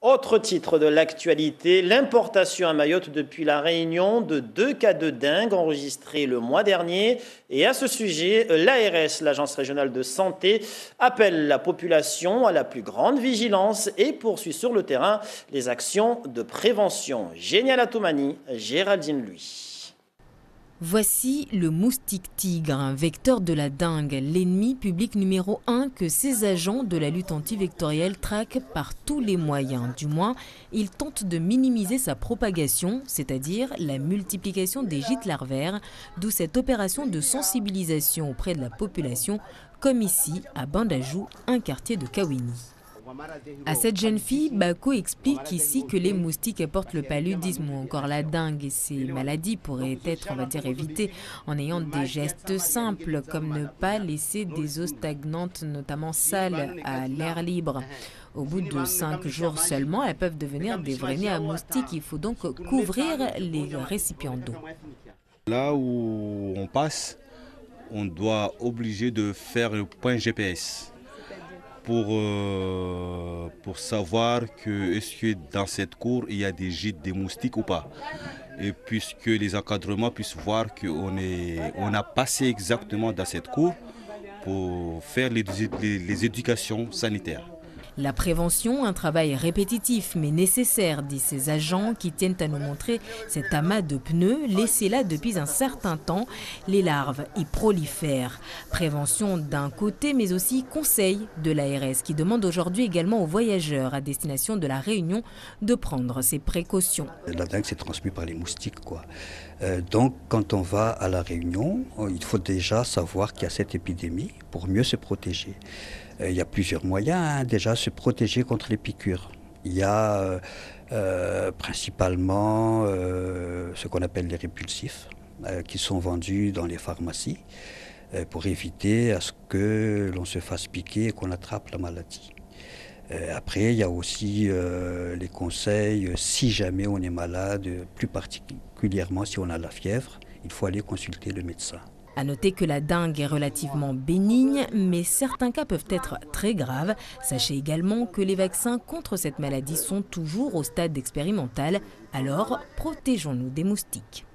Autre titre de l'actualité, l'importation à Mayotte depuis la Réunion de 2 cas de dengue enregistrés le mois dernier. Et à ce sujet, l'ARS, l'Agence régionale de santé, appelle la population à la plus grande vigilance et poursuit sur le terrain les actions de prévention. Génial Atoumani, Géraldine Lui. Voici le moustique tigre, un vecteur de la dengue, l'ennemi public numéro 1 que ces agents de la lutte antivectorielle traquent par tous les moyens. Du moins, ils tentent de minimiser sa propagation, c'est-à-dire la multiplication des gîtes larvaires, d'où cette opération de sensibilisation auprès de la population, comme ici à Bandajou, un quartier de Kawini. À cette jeune fille, Bako explique ici que les moustiques apportent le paludisme ou encore la dengue et ces maladies pourraient être, on va dire, évitées en ayant des gestes simples comme ne pas laisser des eaux stagnantes, notamment sales, à l'air libre. Au bout de 5 jours seulement, elles peuvent devenir des vrais nids à moustiques. Il faut donc couvrir les récipients d'eau. Là où on passe, on doit obliger de faire le point GPS. Pour savoir est-ce que dans cette cour il y a des gîtes des moustiques ou pas. Et puisque les encadrements puissent voir qu'on a passé exactement dans cette cour pour faire les éducations sanitaires. La prévention, un travail répétitif mais nécessaire, disent ces agents qui tiennent à nous montrer cet amas de pneus laissé là depuis un certain temps. Les larves y prolifèrent. Prévention d'un côté mais aussi conseil de l'ARS qui demande aujourd'hui également aux voyageurs à destination de la Réunion de prendre ces précautions. La dengue c'est transmis par les moustiques, quoi. Donc quand on va à la Réunion, il faut déjà savoir qu'il y a cette épidémie pour mieux se protéger. Il y a plusieurs moyens, déjà se protéger contre les piqûres. Il y a principalement ce qu'on appelle les répulsifs qui sont vendus dans les pharmacies pour éviter à ce que l'on se fasse piquer et qu'on attrape la maladie. Après, il y a aussi les conseils, si jamais on est malade, plus particulièrement si on a la fièvre, il faut aller consulter le médecin. À noter que la dengue est relativement bénigne, mais certains cas peuvent être très graves. Sachez également que les vaccins contre cette maladie sont toujours au stade expérimental. Alors, protégeons-nous des moustiques.